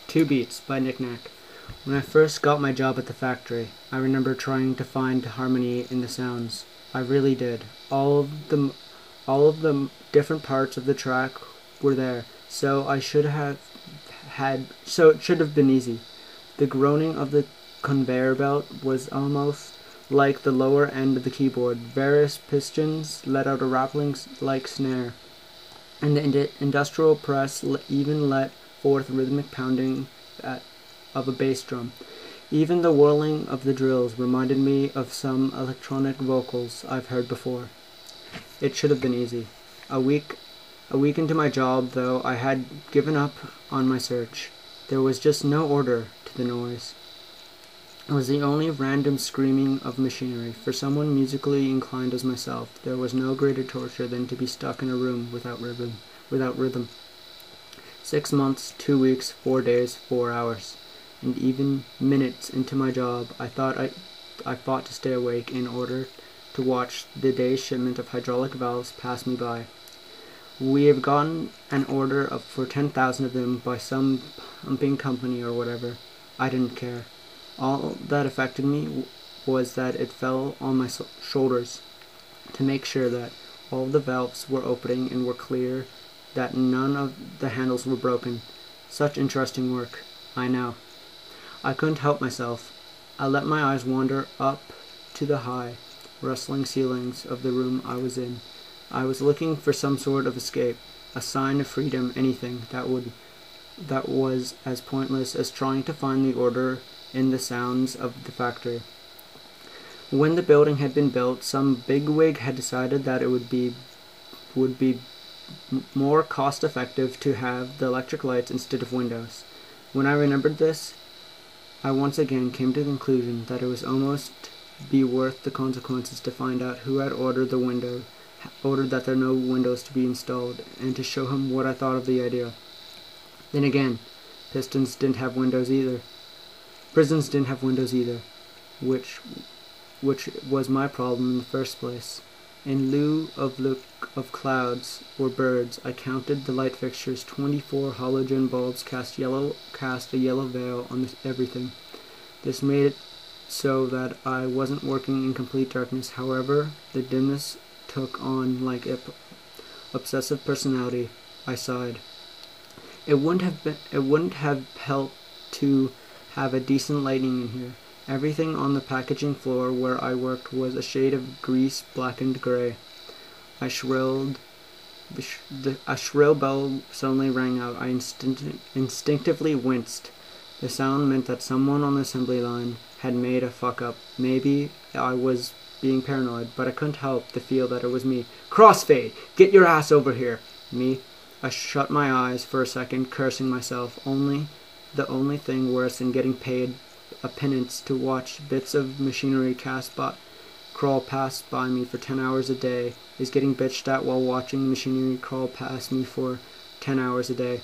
Two Beats by Nick Nack. When I first got my job at the factory, I remember trying to find harmony in the sounds. I really did. All of the different parts of the track were there, so it should have been easy. The groaning of the conveyor belt was almost like the lower end of the keyboard. Various pistons let out a rattling like snare, and the industrial press even let forth rhythmic pounding of a bass drum. Even the whirling of the drills reminded me of some electronic vocals I've heard before. It should have been easy. A week into my job, though, I had given up on my search. There was just no order to the noise. It was the only random screaming of machinery. For someone musically inclined as myself, there was no greater torture than to be stuck in a room without rhythm. 6 months, 2 weeks, 4 days, 4 hours, and even minutes into my job, I fought to stay awake in order to watch the day's shipment of hydraulic valves pass me by. We have gotten an order for 10,000 of them by some pumping company or whatever. I didn't care. All that affected me was that it fell on my shoulders to make sure that all the valves were opening and were clear, that none of the handles were broken. Such interesting work, I know. I couldn't help myself. I let my eyes wander up to the high, rustling ceilings of the room I was in. I was looking for some sort of escape, a sign of freedom, anything that was as pointless as trying to find the order in the sounds of the factory. When the building had been built, some bigwig had decided that it would be more cost-effective to have the electric lights instead of windows. When I remembered this, I once again came to the conclusion that it was almost be worth the consequences to find out who had ordered that there no windows to be installed, and to show him what I thought of the idea. Then again, prisons didn't have windows either, which was my problem in the first place. In lieu of clouds or birds, I counted the light fixtures. 24 halogen bulbs cast a yellow veil on everything. This made it so that I wasn't working in complete darkness. However, the dimness took on like obsessive personality. I sighed. It wouldn't have helped to have a decent lighting in here. Everything on the packaging floor where I worked was a shade of grease-blackened gray. A shrill bell suddenly rang out. I instinctively winced. The sound meant that someone on the assembly line had made a fuck-up. Maybe I was being paranoid, but I couldn't help to feel that it was me. "Crossfade! Get your ass over here!" Me. I shut my eyes for a second, cursing myself. The only thing worse than getting paid a pittance to watch bits of machinery crawl past by me for 10 hours a day is getting bitched at while watching machinery crawl past me for 10 hours a day.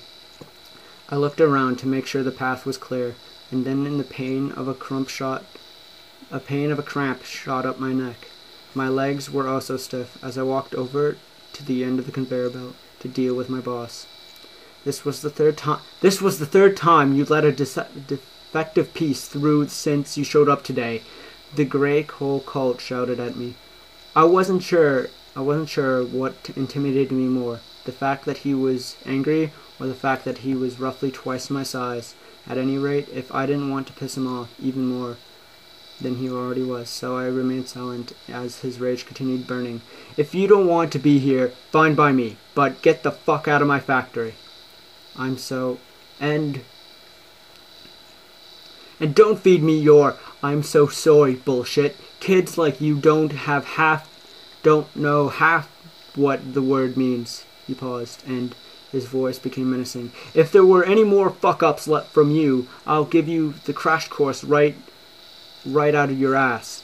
I looked around to make sure the path was clear, and then in the pain of a cramp shot up my neck. My legs were also stiff as I walked over to the end of the conveyor belt to deal with my boss. This was the third time you let a defective piece through since you showed up today, the gray coal cult shouted at me. I wasn't sure what intimidated me more, the fact that he was angry or the fact that he was roughly twice my size. At any rate, if I didn't want to piss him off even more than he already was, so I remained silent as his rage continued burning. "If you don't want to be here, fine by me, but get the fuck out of my factory. And don't feed me your 'I'm so sorry' bullshit. Kids like you don't know half what the word means." He paused, and his voice became menacing. "If there were any more fuck-ups left from you, I'll give you the crash course right out of your ass."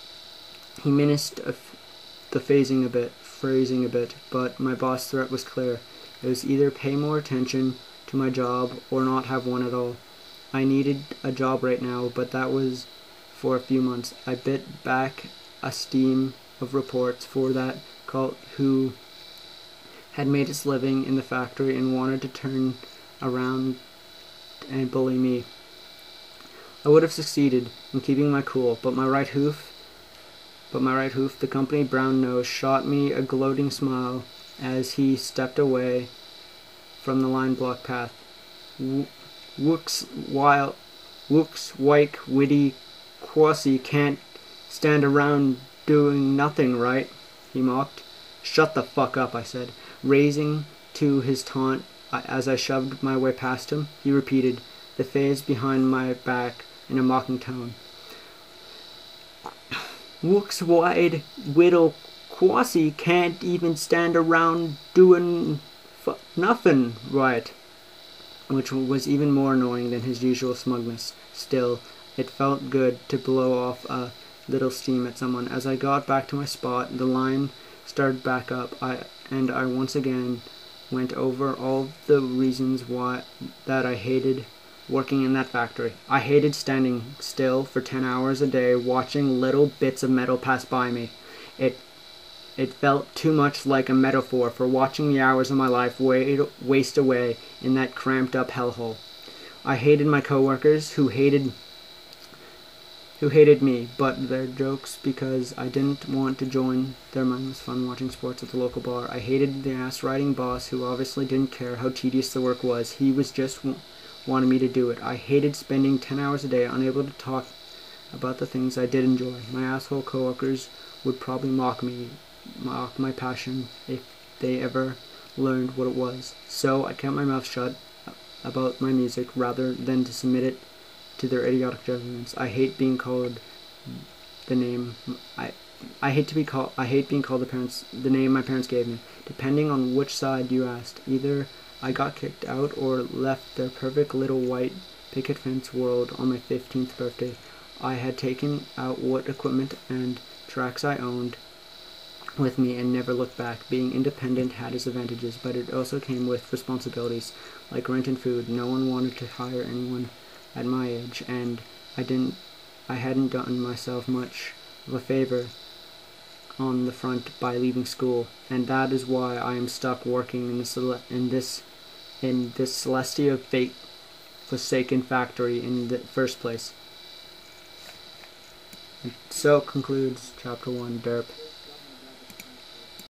He menaced the phrasing a bit, but my boss' threat was clear. It was either pay more attention to my job or not have one at all. I needed a job right now, but that was for a few months. I bit back a stream of reports for that cult who had made its living in the factory and wanted to turn around and bully me. I would have succeeded in keeping my cool, but my right hoof, the company brown nose, shot me a gloating smile as he stepped away from the line block path. Wooks, wike, witty, quasi can't stand around doing nothing, right? He mocked. Shut the fuck up, I said, raising to his taunt as I shoved my way past him. He repeated, the phase behind my back in a mocking tone. Wooks wide, whittle, quasi can't even stand around doing nothing, right? Which was even more annoying than his usual smugness. Still, it felt good to blow off a little steam at someone. As I got back to my spot, the line started back up, and I once again went over all the reasons that I hated working in that factory. I hated standing still for 10 hours a day watching little bits of metal pass by me. It felt too much like a metaphor for watching the hours of my life waste away in that cramped up hellhole. I hated my coworkers who hated me, but their jokes because I didn't want to join their mindless fun watching sports at the local bar. I hated the ass-riding boss who obviously didn't care how tedious the work was. He was just wanted me to do it. I hated spending 10 hours a day unable to talk about the things I did enjoy. My asshole coworkers would probably mock my passion if they ever learned what it was. So I kept my mouth shut about my music rather than to submit it to their idiotic judgments. I hate being called the name I hate being called the name my parents gave me. Depending on which side you asked, either I got kicked out or left their perfect little white picket fence world on my 15th birthday. I had taken out what equipment and tracks I owned with me and never looked back. Being independent had its advantages, but it also came with responsibilities like rent and food. No one wanted to hire anyone at my age, and I hadn't done myself much of a favor on the front by leaving school, and that is why I am stuck working in this celestia fate forsaken factory in the first place. And so concludes chapter 1, Derp.